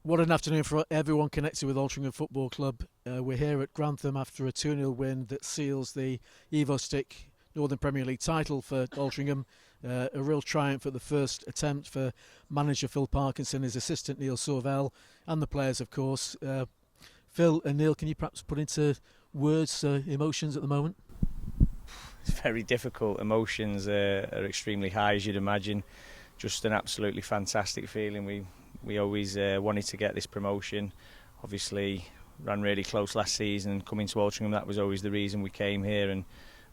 What an afternoon for everyone connected with Altrincham Football Club. We're here at Grantham after a 2-0 win that seals the Evo Stick Northern Premier League title for Altrincham. A real triumph at the first attempt for manager Phil Parkinson, his assistant Neil Sorvel, and the players, of course. Phil and Neil, can you perhaps put into words emotions at the moment? It's very difficult. Emotions are extremely high, as you'd imagine. Just an absolutely fantastic feeling. We always wanted to get this promotion. Obviously, ran really close last season, and coming to Altrincham, that was always the reason we came here. And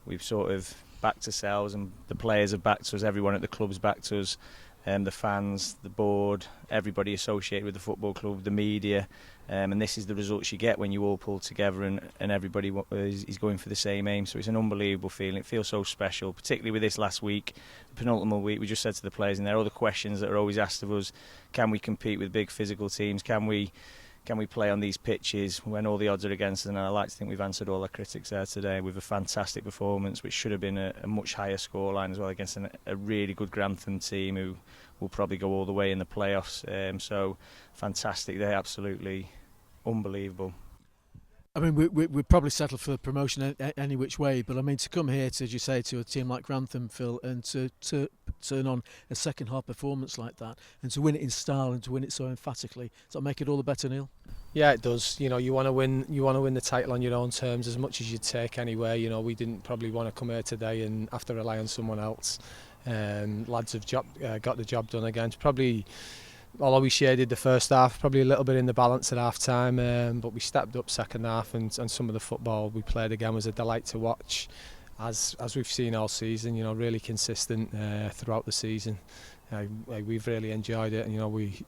we've sort of backed ourselves, and the players have backed us. Everyone at the club's backed us. The fans, the board, everybody associated with the football club, the media, and this is the results you get when you all pull together and everybody is going for the same aim. So it's an unbelievable feeling. It feels so special, particularly with this last week, the penultimate week. We just said to the players, and there are all the questions that are always asked of us: can we compete with big physical teams? Can we play on these pitches when all the odds are against us? And I like to think we've answered all our critics there today with a fantastic performance, which should have been a much higher scoreline as well, against a really good Grantham team who will probably go all the way in the playoffs. So fantastic day, absolutely unbelievable. I mean, we'd probably settle for promotion any which way, but I mean, to come here, to, as you say, to a team like Grantham, Phil, and to turn on a second half performance like that, and to win it in style and to win it so emphatically, does that make it all the better, Neil? Yeah, it does. You know, you want to win the title on your own terms as much as you'd take anywhere. You know, we didn't probably want to come here today and have to rely on someone else. Lads have got the job done again. Probably, although we shaded the first half, probably a little bit in the balance at half time, but we stepped up second half, and some of the football we played again was a delight to watch, as we've seen all season. You know, really consistent throughout the season. We've really enjoyed it, and you know, we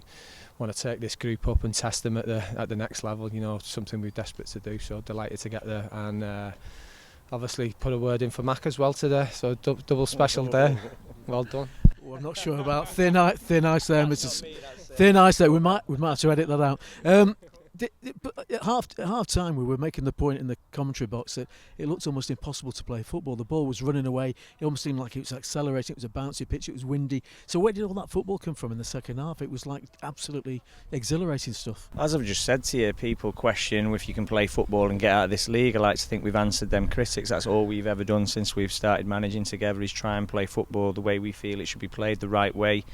want to take this group up and test them at the next level. You know, something we're desperate to do. So delighted to get there, and obviously put a word in for Mac as well today. So double special day. Well done. Well, I'm not sure about thin ice there, Mrs. Thin ice there. We might have to edit that out. But at half time, we were making the point in the commentary box that it looked almost impossible to play football. The ball was running away. It almost seemed like it was accelerating. It was a bouncy pitch. It was windy. So where did all that football come from in the second half? It was like absolutely exhilarating stuff. As I've just said to you, people question if you can play football and get out of this league. I like to think we've answered them critics. That's all we've ever done since we've started managing together, is try and play football the way we feel it should be played, the right way.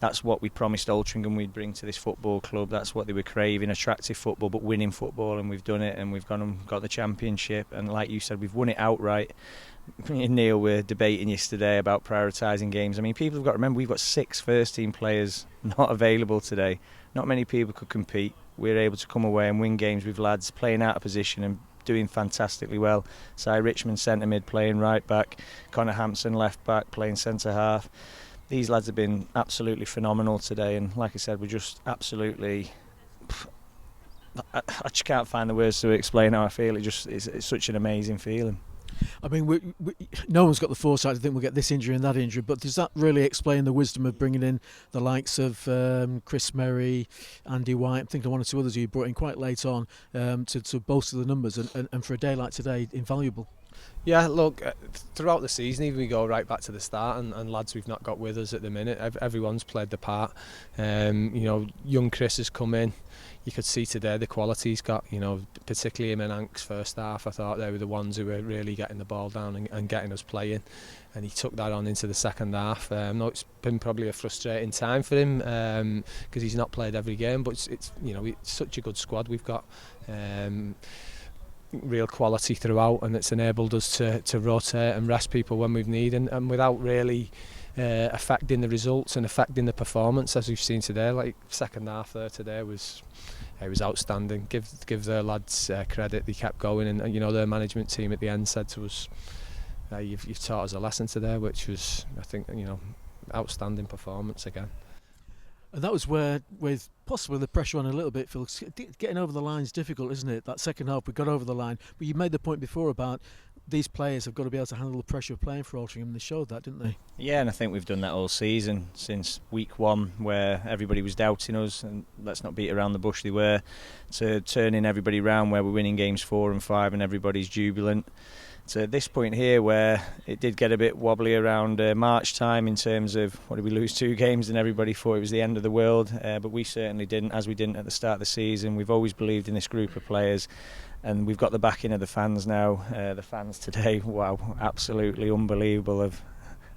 That's what we promised Altrincham we'd bring to this football club. That's what they were craving: attractive football, but winning football, and we've done it, and we've gone and got the championship. And like you said, we've won it outright. Me and Neil were debating yesterday about prioritising games. I mean, people have got to remember we've got 6 first-team players not available today. Not many people could compete. We're able to come away and win games with lads playing out of position and doing fantastically well. Cy Richmond centre mid, playing right back. Connor Hampson left back, playing centre half. These lads have been absolutely phenomenal today, and like I said, we're just absolutely... I just can't find the words to explain how I feel. It's such an amazing feeling. I mean, no one's got the foresight to think we'll get this injury and that injury, but does that really explain the wisdom of bringing in the likes of Chris Merry, Andy White? I'm thinking of one or two others who you brought in quite late on to bolster the numbers, and for a day like today, invaluable. Yeah, look, throughout the season, even we go right back to the start, and lads we've not got with us at the minute, everyone's played the part. You know, young Chris has come in. You could see today the quality he's got, you know, particularly him and Hank's first half. I thought they were the ones who were really getting the ball down and getting us playing, and he took that on into the second half. No, it's been probably a frustrating time for him because he's not played every game, but it's you know, it's such a good squad we've got. Real quality throughout, and it's enabled us to rotate and rest people when we've needed, and without really affecting the results and affecting the performance, as we've seen today. Like second half there today was outstanding. Give their lads credit. They kept going, and you know, their management team at the end said to us, you've taught us a lesson today, which was, I think, you know, outstanding performance again. And that was where, with possibly the pressure on a little bit, Phil, getting over the line is difficult, isn't it? That second half we got over the line, but you made the point before about these players have got to be able to handle the pressure of playing for Altrincham, and they showed that, didn't they? Yeah, and I think we've done that all season, since week 1, where everybody was doubting us, and let's not beat around the bush, they were, to turning everybody round where we're winning games 4 and 5 and everybody's jubilant, to this point here where it did get a bit wobbly around March time in terms of, what did we lose, 2 games and everybody thought it was the end of the world, but we certainly didn't, as we didn't at the start of the season. We've always believed in this group of players, and we've got the backing of the fans now. The fans today, wow, absolutely unbelievable. I've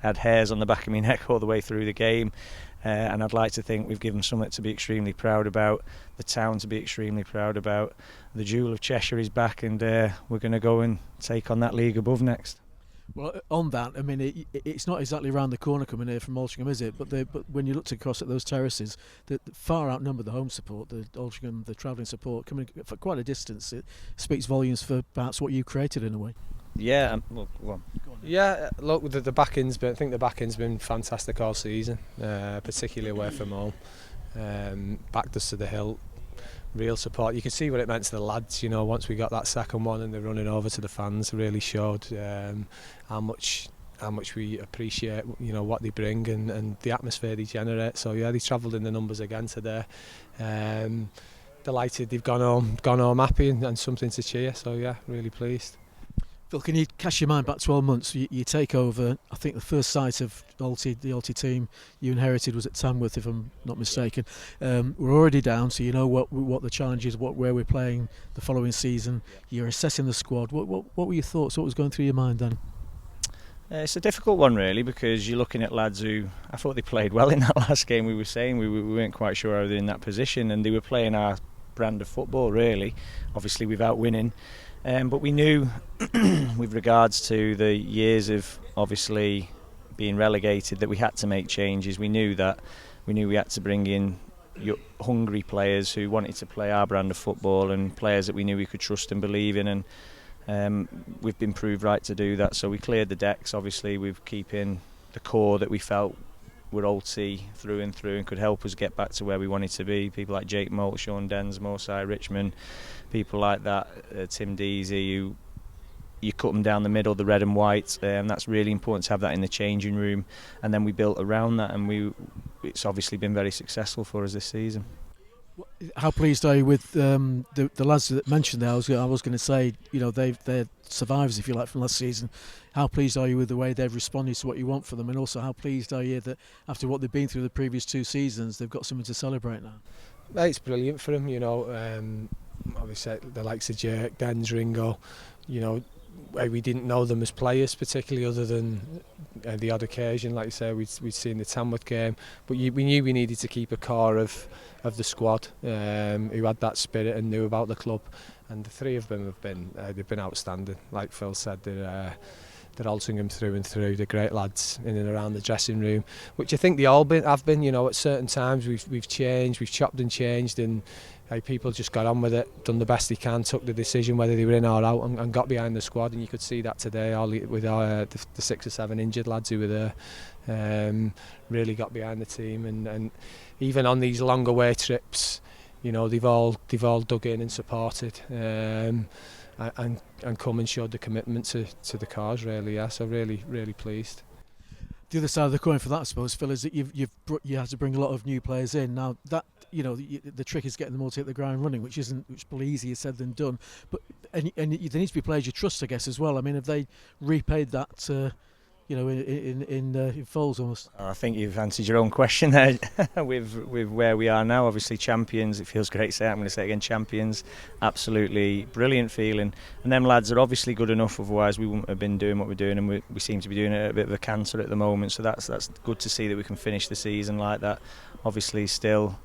had hairs on the back of my neck all the way through the game. And I'd like to think we've given something to be extremely proud about, the town to be extremely proud about. The Jewel of Cheshire is back, and we're going to go and take on that league above next. Well, on that, I mean, it's not exactly around the corner coming here from Altrincham, is it? But when you looked across at those terraces, the far outnumber the home support, the Altrincham, the travelling support, coming for quite a distance. It speaks volumes for perhaps what you created in a way. Yeah, well, go on. Yeah, look, the backing's been. I think the backing's been fantastic all season, particularly away from home. Backed us to the hill. Real support. You could see what it meant to the lads. You know, once we got that second one and they're running over to the fans, really showed how much we appreciate, you know, what they bring and the atmosphere they generate. So yeah, they travelled in the numbers again today. Delighted they've gone home happy and something to cheer. So yeah, really pleased. Phil, can you cast your mind back 12 months? You take over, I think the first sight of Alty, the Alty team you inherited was at Tamworth, if I'm not mistaken. We're already down, so you know what the challenge is, where we're playing the following season. You're assessing the squad. What were your thoughts? What was going through your mind then? It's a difficult one really, because you're looking at lads who, I thought they played well in that last game. We were saying we weren't quite sure how they're in that position, and they were playing our brand of football really, obviously without winning. But we knew, with regards to the years of obviously being relegated, that we had to make changes. We knew we had to bring in hungry players who wanted to play our brand of football, and players that we knew we could trust and believe in. And we've been proved right to do that. So we cleared the decks, obviously, with keeping the core that we felt were Alty through and through and could help us get back to where we wanted to be. People like Jake Moult, Sean Densmore, Cy Richmond, people like that, Tim Deasy, who you cut them down the middle, the red and white, and that's really important to have that in the changing room. And then we built around that, and it's obviously been very successful for us this season. How pleased are you with the lads that mentioned there? I was going to say, you know, they're survivors, if you like, from last season. How pleased are you with the way they've responded to what you want for them, and also how pleased are you that after what they've been through the previous 2 seasons, they've got something to celebrate now? It's brilliant for them, you know. Obviously, the likes of Jake, Dens, Ringo, you know, we didn't know them as players particularly, other than the odd occasion, like you say, we'd seen the Tamworth game, but we knew we needed to keep a core of the squad who had that spirit and knew about the club, and the 3 of them they've been outstanding. Like Phil said, they're Altrincham through and through. They're great lads in and around the dressing room, which I think they all have been. You know, at certain times we've changed, we've chopped and changed, and people just got on with it, done the best they can, took the decision whether they were in or out, and got behind the squad. And you could see that today, with the 6 or 7 injured lads who were there, really got behind the team. And even on these long away trips, you know, they've all dug in and supported, and come and showed the commitment to the cause. Really, yeah. So really pleased. The other side of the coin for that, I suppose, Phil, is that you had to bring a lot of new players in. Now that, you know, the trick is getting them all to hit the ground running, which probably easier said than done. But and there needs to be players you trust, I guess, as well. I mean, have they repaid that? You know, in Foles almost. I think you've answered your own question there with where we are now. Obviously, champions. It feels great to say it. I'm going to say it again, champions. Absolutely brilliant feeling. And them lads are obviously good enough. Otherwise, we wouldn't have been doing what we're doing, and we seem to be doing it a bit of a canter at the moment. So that's good to see that we can finish the season like that. Obviously, still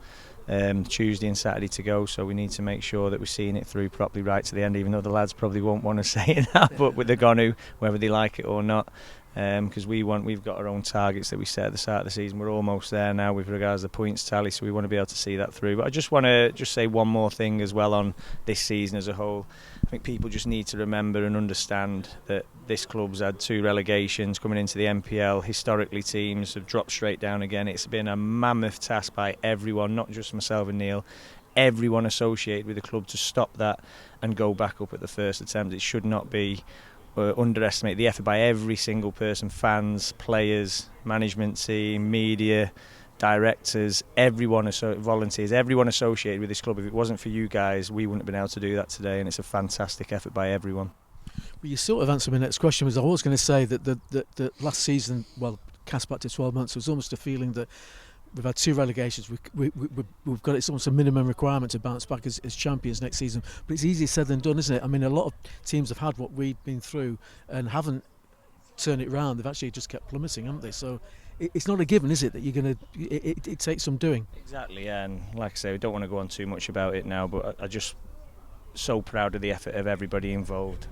Tuesday and Saturday to go, so we need to make sure that we're seeing it through properly right to the end. Even though the lads probably won't want to say that, but they're going to, whether they like it or not. Because we've got our own targets that we set at the start of the season. We're almost there now with regards to the points tally, so we want to be able to see that through. But I just want to say one more thing as well on this season as a whole. I think people just need to remember and understand that this club's had 2 relegations coming into the NPL. Historically, teams have dropped straight down again. It's been a mammoth task by everyone, not just myself and Neil, everyone associated with the club, to stop that and go back up at the first attempt. It should not be underestimate the effort by every single person, fans, players, management team, media, directors, everyone, volunteers, everyone associated with this club. If it wasn't for you guys, we wouldn't have been able to do that today, and it's a fantastic effort by everyone. Well, you sort of answered my next question. Was I was going to say that the last season, well, cast back to 12 months, there was almost a feeling that we've had 2 relegations. We've got it's almost a minimum requirement to bounce back as champions next season. But it's easier said than done, isn't it? I mean, a lot of teams have had what we've been through and haven't turned it round. They've actually just kept plummeting, haven't they? So it's not a given, is it, that you're going to? It takes some doing. Exactly, yeah. And like I say, we don't want to go on too much about it now, but I just so proud of the effort of everybody involved.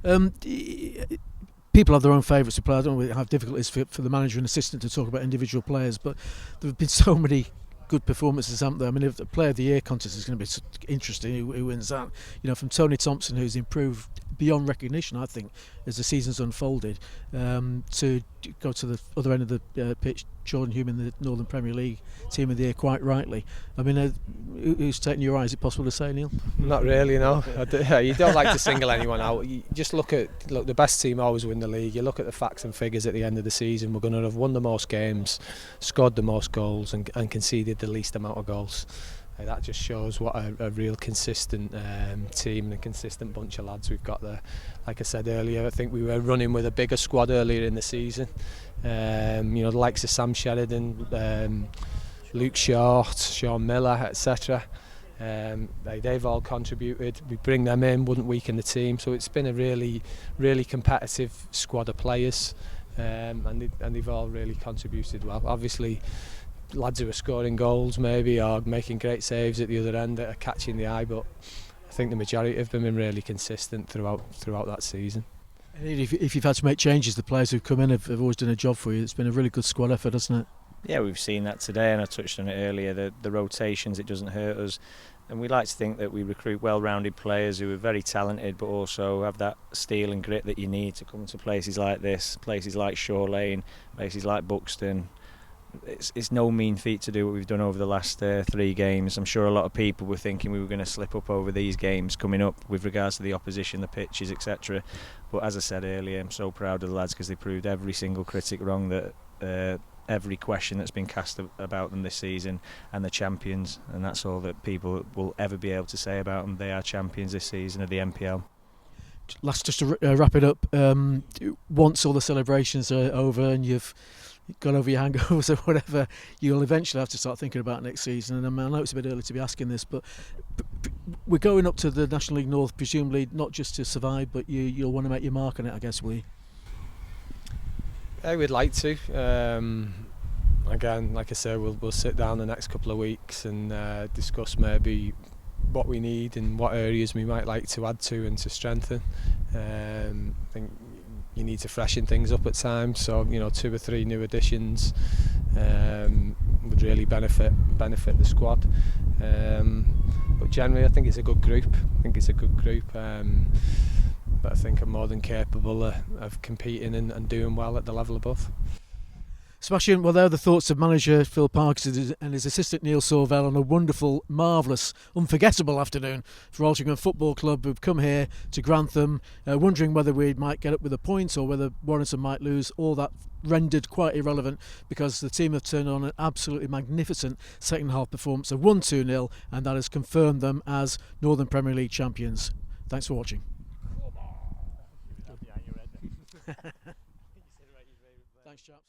People have their own favourites to play. I don't have difficulties for the manager and assistant to talk about individual players, but there have been so many good performances, haven't there? I mean, if the Player of the Year contest is going to be interesting, who wins that? You know, from Tony Thompson, who's improved beyond recognition, I think, as the season's unfolded, to go to the other end of the pitch, Jordan Hume in the Northern Premier League Team of the Year, quite rightly. I mean, who's taking your eye? Is it possible to say, Neil? Not really, no. You don't like to single anyone out. You just look, the best team always win the league. You look at the facts and figures at the end of the season. We're going to have won the most games, scored the most goals, and conceded the least amount of goals. That just shows what a real consistent team and a consistent bunch of lads we've got there. Like I said earlier, I think we were running with a bigger squad earlier in the season. The likes of Sam Sheridan, Luke Short, Sean Miller, etc. They've all contributed. We bring them in, wouldn't weaken the team. So it's been a really, really competitive squad of players, and they've all really contributed well. Obviously, lads who are scoring goals maybe or making great saves at the other end that are catching the eye, but I think the majority have been really consistent throughout that season. If you've had to make changes, the players who've come in have always done a job for you. It's been a really good squad effort, hasn't it? Yeah, we've seen that today, and I touched on it earlier, the rotations, it doesn't hurt us. And we like to think that we recruit well-rounded players who are very talented, but also have that steel and grit that you need to come to places like this, places like Shore Lane, places like Buxton. It's no mean feat to do what we've done over the last 3 games. I'm sure a lot of people were thinking we were going to slip up over these games coming up with regards to the opposition, the pitches, etc. But as I said earlier, I'm so proud of the lads because they proved every single critic wrong, that every question that's been cast about them this season, and the champions, and that's all that people will ever be able to say about them. They are champions this season of the NPL. Just to wrap it up, once all the celebrations are over and you've got over your hangovers or whatever, you'll eventually have to start thinking about next season. And I know it's a bit early to be asking this, but we're going up to the National League North, presumably not just to survive, but you'll want to make your mark on it, I guess, will you? I would like to. Again, like I say, we'll sit down the next couple of weeks and discuss maybe what we need and what areas we might like to add to and to strengthen. I think you need to freshen things up at times, so 2 or 3 new additions would really benefit the squad. But generally, I think it's a good group. But I think I'm more than capable of competing and doing well at the level above. Smashing. Well, there are the thoughts of manager Phil Parkinson and his assistant Neil Sorvel on a wonderful, marvellous, unforgettable afternoon for Altrincham Football Club, who've come here to Grantham wondering whether we might get up with a point or whether Warrington might lose. All that rendered quite irrelevant because the team have turned on an absolutely magnificent second half performance of 1-2-0, and that has confirmed them as Northern Premier League champions. Thanks for watching. Thanks, chaps.